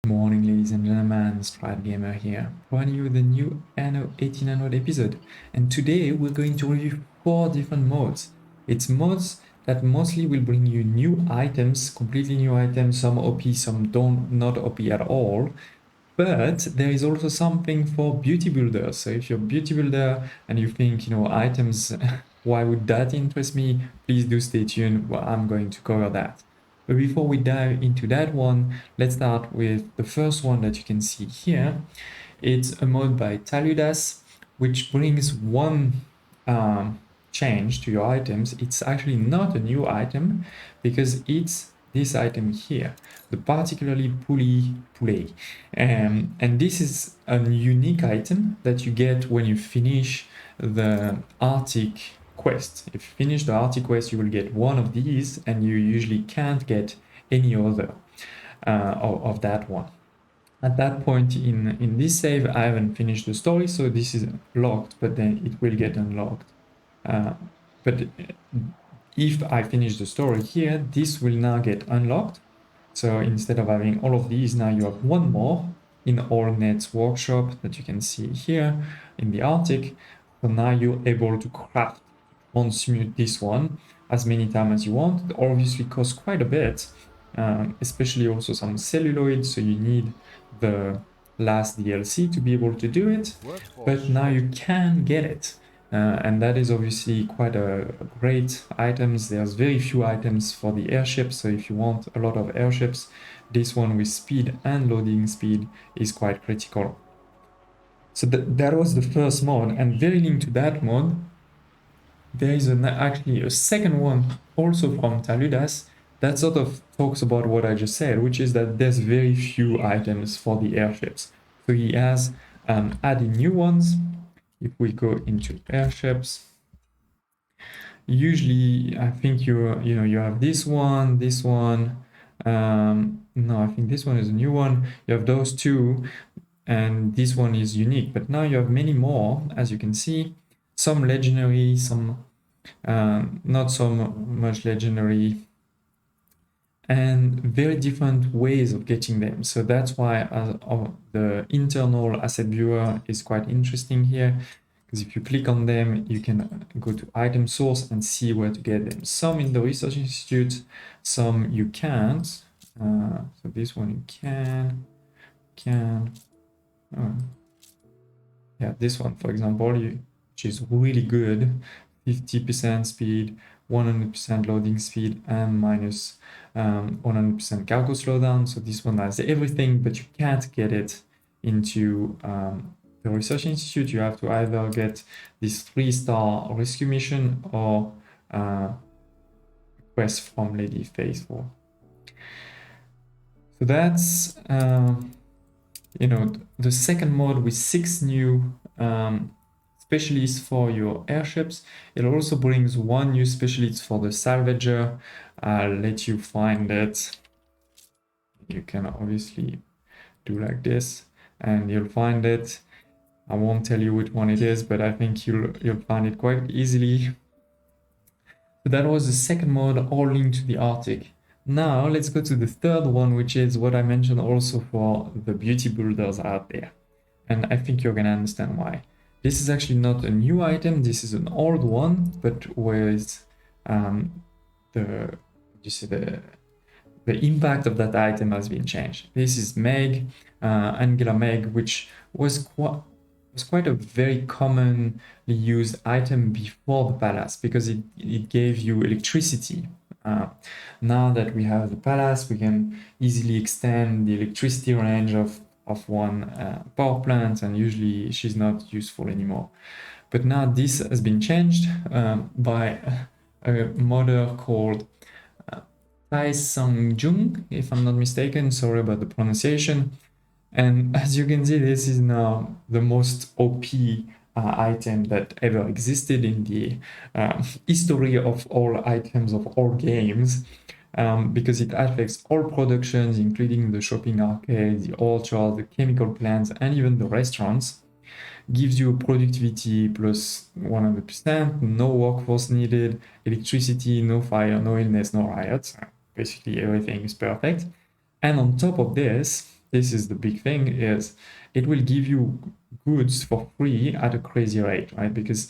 Good morning, ladies and gentlemen, Stride Gamer here, providing you with a new Anno 1800 episode. And today we're going to review 4 different modes. It's modes that mostly will bring you new items, completely new items, some OP, some not OP at all. But there is also something for beauty builders. So if you're a beauty builder and you think, items, why would that interest me? Please do stay tuned. Well, I'm going to cover that. But before we dive into that one, let's start with the first one that you can see here. It's a mod by Taludas, which brings one change to your items. It's actually not a new item because it's this item here, the particularly pulley. And this is a unique item that you get when you finish the Arctic quest. If you finish the Arctic quest, you will get one of these, and you usually can't get any other of that one. At that point in this save, I haven't finished the story, so this is locked, but then it will get unlocked. But if I finish the story here, this will now get unlocked. So instead of having all of these, now you have one more in AllNet's workshop that you can see here in the Arctic. So now you're able to craft, transmute this one as many times as you want. It obviously costs quite a bit, especially also some celluloid, so you need the last DLC to be able to do it, but now you can get it. And that is obviously quite a great items. There's very few items for the airship, so if you want a lot of airships, this one with speed and loading speed is quite critical. So that was the first mod, and very linked to that mod, there is actually a second one also from Taludas that sort of talks about what I just said, which is that there's very few items for the airships. So he has added new ones. If we go into airships, usually I think you have this one. No, I think this one is a new one. You have those two, and this one is unique. But now you have many more, as you can see. Some legendary, some not so much legendary, and very different ways of getting them. So that's why the internal asset viewer is quite interesting here, because if you click on them, you can go to item source and see where to get them. Some in the Research Institute, some you can't. So this one you can. Yeah, this one, for example, which is really good, 50% speed, 100% loading speed, and minus 100% cargo slowdown. So this one has everything, but you can't get it into the Research Institute. You have to either get this 3-star rescue mission or quest from Lady Faithful. So that's the second mod with 6 new specialists for your airships. It also brings 1 new specialist for the salvager. I'll let you find it. You can obviously do like this and you'll find it. I won't tell you which one it is, but I think you'll find it quite easily. So that was the second mod, all linked to the Arctic. Now let's go to the third one, which is what I mentioned also for the beauty builders out there. And I think you're gonna understand why. This is actually not a new item, this is an old one, but with the impact of that item has been changed. This is Meg, Angular Meg, which was quite a very commonly used item before the palace because it gave you electricity. Now that we have the palace, we can easily extend the electricity range of one power plant, and usually she's not useful anymore. But now this has been changed by a modder called Tai Sang-jung, if I'm not mistaken. Sorry about the pronunciation. And as you can see, this is now the most OP item that ever existed in the history of all items of all games, because it affects all productions, including the shopping arcade, the orchard, the chemical plants, and even the restaurants. Gives you productivity plus 100%, no workforce needed, electricity, no fire, no illness, no riots. Basically everything is perfect. And on top of this, this is the big thing, is it will give you goods for free at a crazy rate, right? Because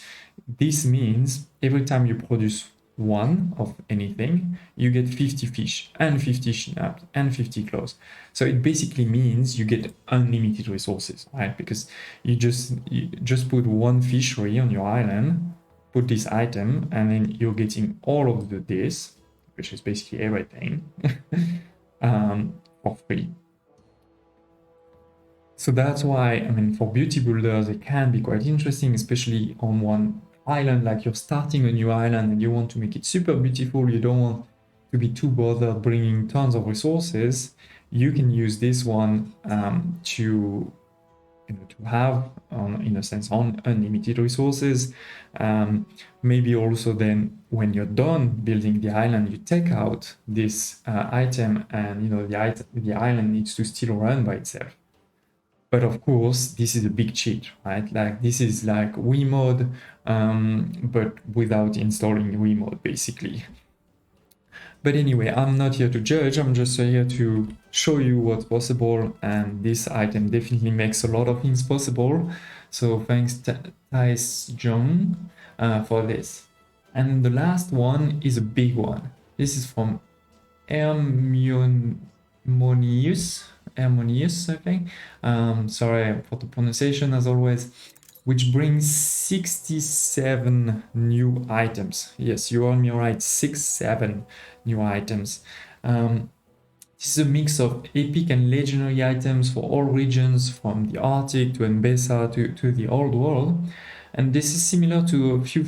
this means every time you produce one of anything, you get 50 fish and 50 schnapps and 50 claws. So it basically means you get unlimited resources, right? Because you just put one fishery on your island, put this item, and then you're getting all of this, which is basically everything, for free. So that's why, I mean, for beauty builders, it can be quite interesting, especially on one island, like you're starting a new island and you want to make it super beautiful. You don't want to be too bothered bringing tons of resources. You can use this one to have, in a sense, unlimited resources. Maybe also then when you're done building the island, you take out this item, and the island needs to still run by itself. But of course, this is a big cheat, right? Like this is like Wiimode, but without installing Wiimode, basically. But anyway, I'm not here to judge, I'm just here to show you what's possible, and this item definitely makes a lot of things possible. So thanks Thais Jung for this. And the last one is a big one. This is from Harmonious, I think. Sorry for the pronunciation as always. Which brings 67 new items. Yes, you heard me right, 67 new items. This is a mix of epic and legendary items for all regions, from the Arctic to Mbesa to the Old World. And this is similar to a few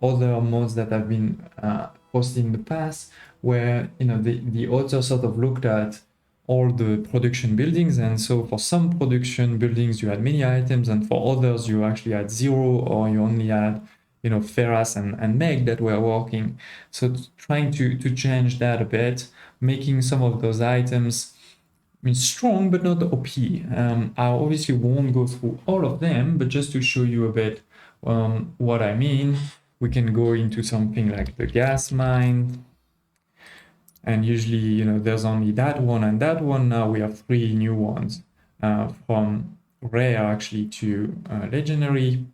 other mods that have been posted in the past, where the author sort of looked at all the production buildings, and so for some production buildings you had many items, and for others you actually had zero, or you only had Ferras and Meg that were working. So trying to change that a bit, making some of those items strong but not OP. I obviously won't go through all of them, but just to show you a bit what I mean, we can go into something like the gas mine. And usually, there's only that one and that one. Now we have 3 new ones, from rare actually to legendary.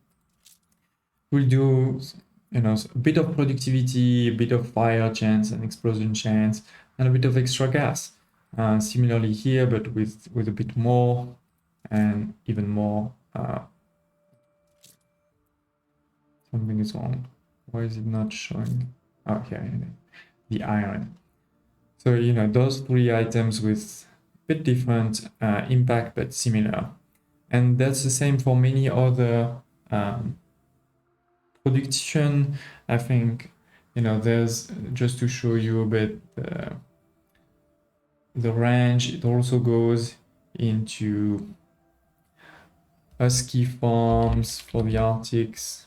We'll do, a bit of productivity, a bit of fire chance and explosion chance, and a bit of extra gas. Similarly here, but with a bit more and even more. Something is wrong. Why is it not showing? Oh, here, the iron. So, those 3 items with a bit different impact, but similar. And that's the same for many other production. I think, there's, just to show you a bit the range, it also goes into husky farms for the Arctics,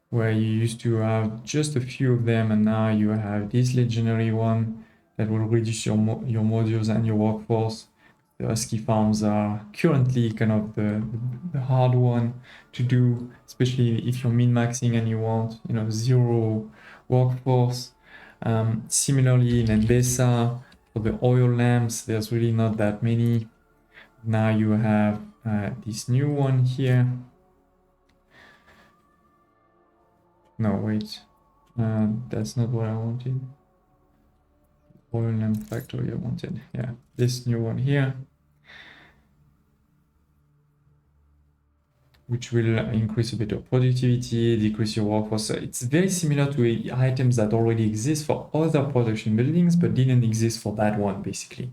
where you used to have just a few of them, and now you have this legendary one that will reduce your modules and your workforce. The husky farms are currently kind of the hard one to do, especially if you're min-maxing and you want 0 workforce. Similarly in Mbesa, for the oil lamps, there's really not that many. Now you have this new one here. No, wait, that's not what I wanted. Oil lamp factory I wanted. Yeah, this new one here, which will increase a bit of productivity, decrease your workforce. So it's very similar to items that already exist for other production buildings, but didn't exist for that one, basically.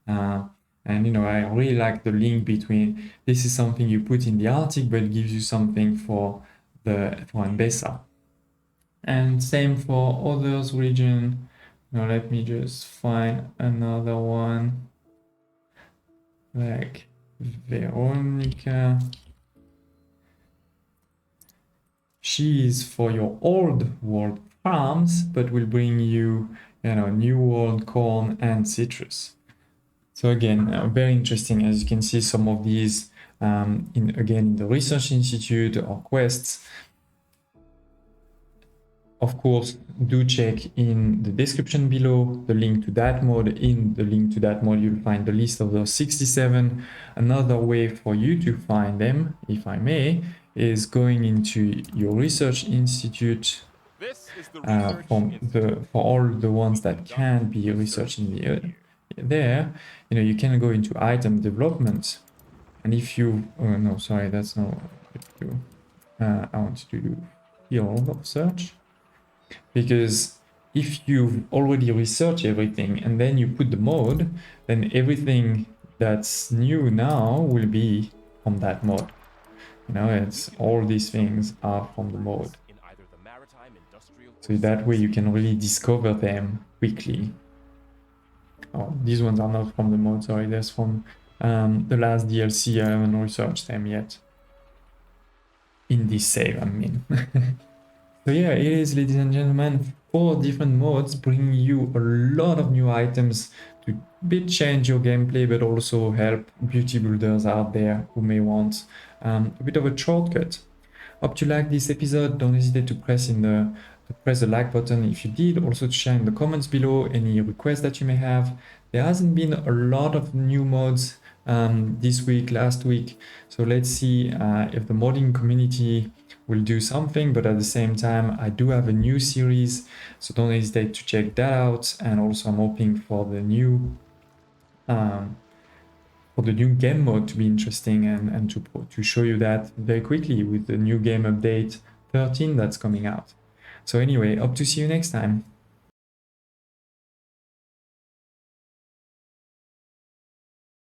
And I really like the link between this is something you put in the Arctic, but it gives you something for Mbesa. And same for others region. Now let me just find another one, like Veronica. She is for your old world farms, but will bring you, new world corn and citrus. So again, very interesting. As you can see, some of these in the research institute or quests. of course, do check in the description below the link to that mod. In the link to that mod, you'll find the list of those 67. Another way for you to find them, if I may, is going into your research institute. For all the ones that can be researched in there, you can go into item development, and if you no, sorry, that's not what you I want to do field of search, because if you've already researched everything and then you put the mod, then everything that's new now will be from that mod. It's all these things are from the mod. So that way you can really discover them quickly. Oh, these ones are not from the mod, sorry, that's from the last DLC. I haven't researched them yet. In this save, I mean. So yeah, it is, ladies and gentlemen, 4 different modes bringing you a lot of new items to a bit change your gameplay, but also help beauty builders out there who may want a bit of a shortcut. Hope you liked this episode. Don't hesitate to press the like button if you did. Also to share in the comments below any requests that you may have. There hasn't been a lot of new mods this week, last week. So let's see if the modding community will do something, but at the same time, I do have a new series, so don't hesitate to check that out. And also I'm hoping for the new game mode to be interesting and to show you that very quickly with the new game update 13 that's coming out. So anyway, hope to see you next time.